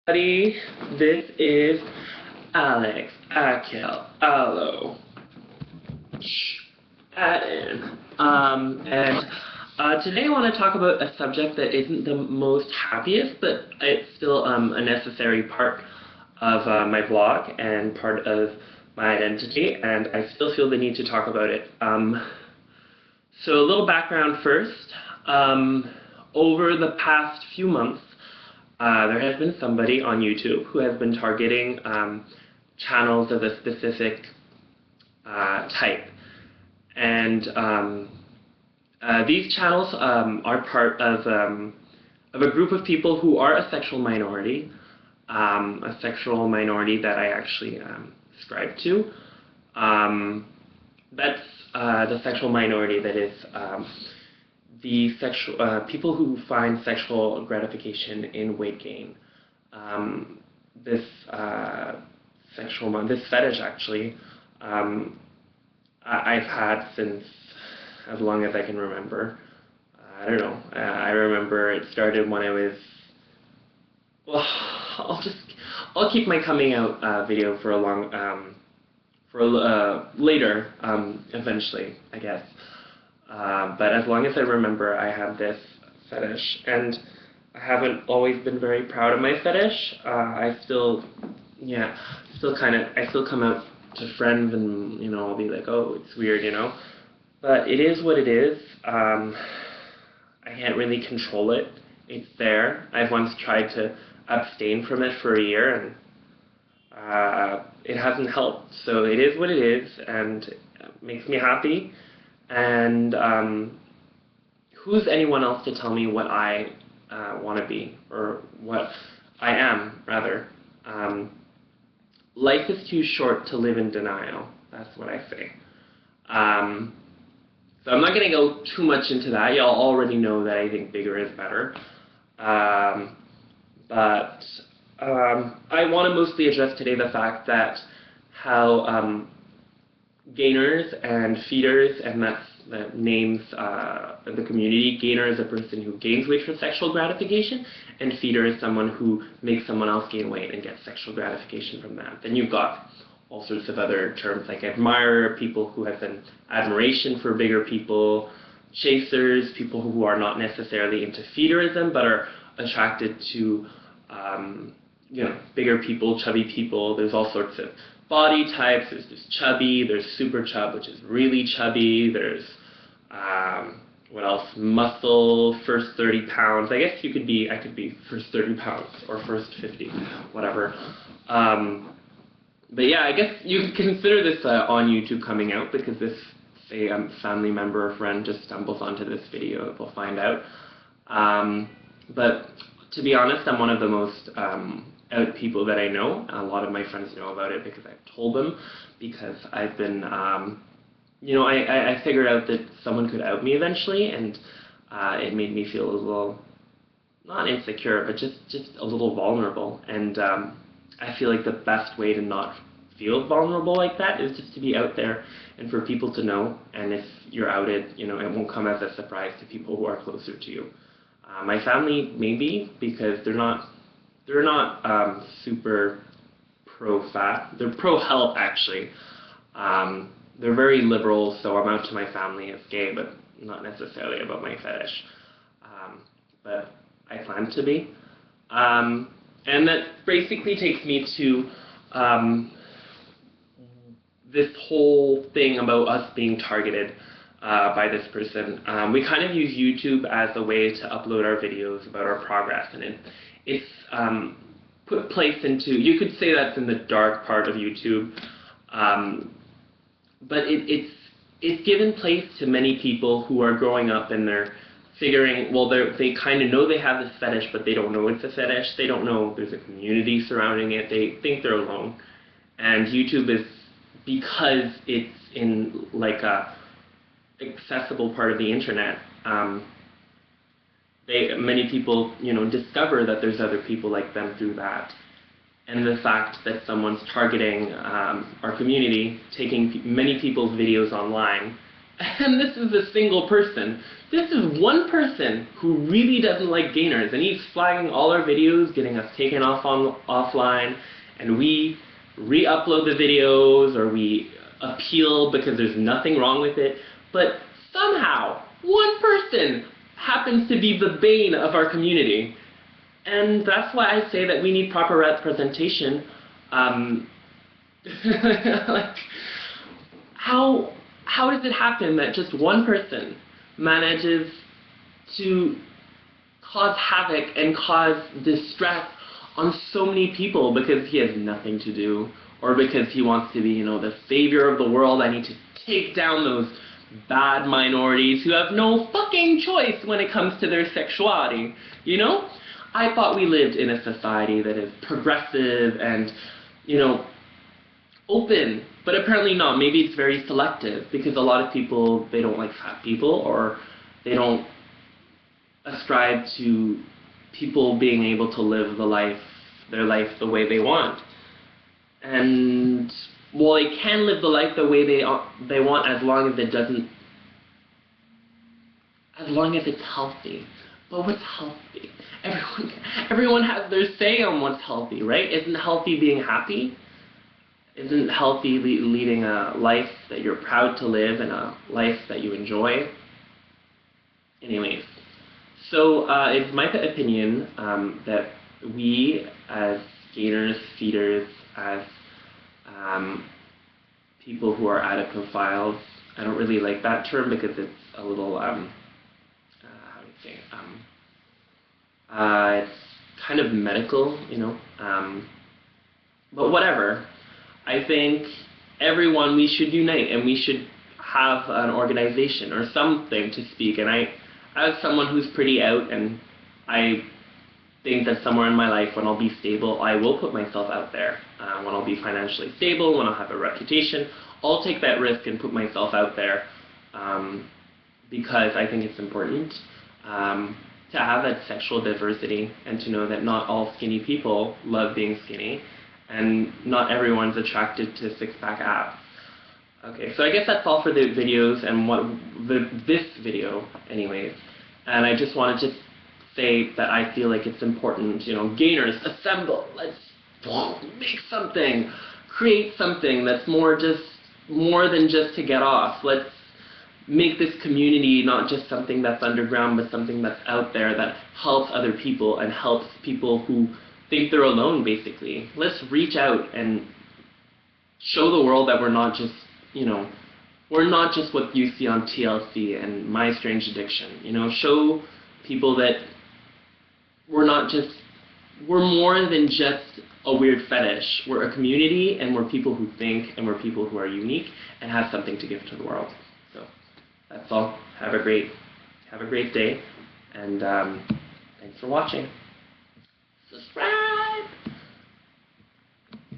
Buddy, this is Alex, Akel, Aloe, Aden. And today I want to talk about a subject that isn't the most happiest, but it's still a necessary part of my blog and part of my identity, and I still feel the need to talk about it. So a little background first. Over the past few months, there has been somebody on YouTube who has been targeting channels of a specific type. And these channels are part of a group of people who are a sexual minority that I actually ascribe to. That's the sexual minority that is the sexual people who find sexual gratification in weight gain. This fetish actually, I've had since as long as I can remember. I don't know. I remember it started when I was. Well, I'll keep my coming out video for a long later eventually, I guess. But as long as I remember, I have this fetish, and I haven't always been very proud of my fetish. I still come out to friends, and I'll be like, oh, it's weird, But it is what it is. I can't really control it. It's there. I've once tried to abstain from it for a year, and it hasn't helped. So it is what it is, and it makes me happy. And who's anyone else to tell me what I want to be, or what I am, rather? Life is too short to live in denial. That's what I say. So I'm not going to go too much into that. Y'all already know that I think bigger is better. But I want to mostly address today the fact that how gainers and feeders, and that names the community. Gainer is a person who gains weight for sexual gratification, and feeder is someone who makes someone else gain weight and gets sexual gratification from that. Then you've got all sorts of other terms like admirer, people who have an admiration for bigger people, chasers, people who are not necessarily into feederism but are attracted to bigger people, chubby people. There's all sorts of body types. There's just chubby, there's super chub, which is really chubby, there's what else, muscle, first 30 pounds. I guess I could be first 30 pounds or first 50, whatever. But yeah, I guess you could consider this on YouTube coming out, because if a family member or friend just stumbles onto this video, they'll find out. But to be honest, I'm one of the most out people that I know. A lot of my friends know about it because I've told them, because I've been, I figured out that someone could out me eventually, and it made me feel a little, not insecure, but just a little vulnerable. And I feel like the best way to not feel vulnerable like that is just to be out there and for people to know. And if you're outed, it won't come as a surprise to people who are closer to you. My family, maybe, because they're not super pro-fat. They're pro-health, actually. They're very liberal, so I'm out to my family as gay, but not necessarily about my fetish. But I plan to be. And that basically takes me to this whole thing about us being targeted by this person. We kind of use YouTube as a way to upload our videos about our progress, and it's put place into, you could say that's in the dark part of YouTube, but it's given place to many people who are growing up and they're figuring, well, they kind of know they have this fetish, but they don't know it's a fetish. They don't know there's a community surrounding it. They think they're alone. And YouTube is, because it's in like a accessible part of the internet, many people, discover that there's other people like them through that. And the fact that someone's targeting our community, taking many people's videos online, And this is a single person. This is one person who really doesn't like gainers, and he's flagging all our videos, getting us taken offline, and we re-upload the videos, or we appeal because there's nothing wrong with it. But somehow, one person happens to be the bane of our community. And that's why I say that we need proper representation. Like, how does it happen that just one person manages to cause havoc and cause distress on so many people because he has nothing to do, or because he wants to be, the savior of the world? I need to take down those bad minorities who have no fucking choice when it comes to their sexuality, I thought we lived in a society that is progressive and, open, but apparently not. Maybe it's very selective, because a lot of people, they don't like fat people, or they don't ascribe to people being able to live their life the way they want. And, well, they can live the life the way they want, as long as it's healthy. But what's healthy? Everyone has their say on what's healthy, right? Isn't healthy being happy? Isn't healthy leading a life that you're proud to live, and a life that you enjoy? Anyways, so it's my opinion that we, as gainers, feeders, as people who are adipophiles, I don't really like that term because it's a little, how do you say, it's kind of medical, but whatever. I think everyone, we should unite, and we should have an organization or something to speak. And I, as someone who's pretty out, and I think that somewhere in my life, when I'll be stable, I will put myself out there. When I'll be financially stable, when I'll have a reputation, I'll take that risk and put myself out there, because I think it's important to have that sexual diversity, and to know that not all skinny people love being skinny, and not everyone's attracted to six-pack abs. Okay, so I guess that's all for the videos, and this video, anyways. And I just wanted to say that I feel like it's important, gainers, assemble, let's make something, create something that's more than just to get off. Let's make this community not just something that's underground, but something that's out there that helps other people and helps people who think they're alone, basically. Let's reach out and show the world that we're not just, we're not just what you see on TLC and My Strange Addiction. Show people that we're more than just a weird fetish. We're a community, and we're people who think, and we're people who are unique and have something to give to the world. So that's all. Have a great day, and thanks for watching.